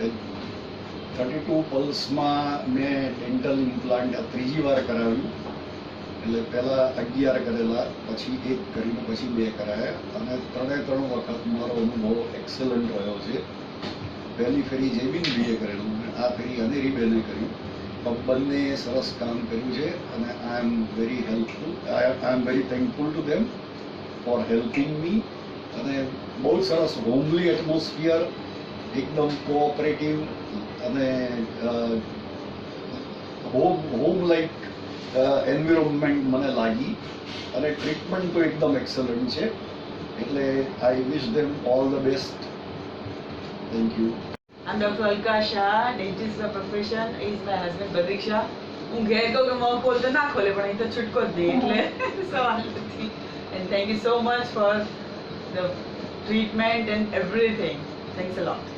32 પલ્સમાં મેં dental implant આ ત્રીજી વાર કરાવ્યું. એટલે પહેલાં 11 કરેલા, પછી 1 કરીને પછી 2 કરાયા અને 3 વખત મારો અનુભવ એક્સલન્ટ રહ્યો છે. પહેલી ફેરી જયબીન ભાઈએ કરેલું અને આ ફેરી અનેરી બેને કર્યું. બંને સરસ કામ કર્યું છે અને I am very helpful. I am very thankful to them for helping me. અને બહુ સરસ હોમલી એટમોસ્ફિયર, એકદમ કોઓપરેટિવ અને હોમ લાઈક એન્વિરોન્મેન્ટ મને લાગી અને ટ્રીટમેન્ટ તો એકદમ એક્સલન્ટ છે. એટલે I wish them all the best. Thank you. I'm Dr. Alka Shah, dentist by profession. He is my husband Badrik Shah. હું ઘેર કહું કે મોં ખોલતો ના ખોલે પણ અહીં તો છૂટકો જ દે એટલે સવાલ નથી. And thank you so much for the treatment and everything. Thanks a lot.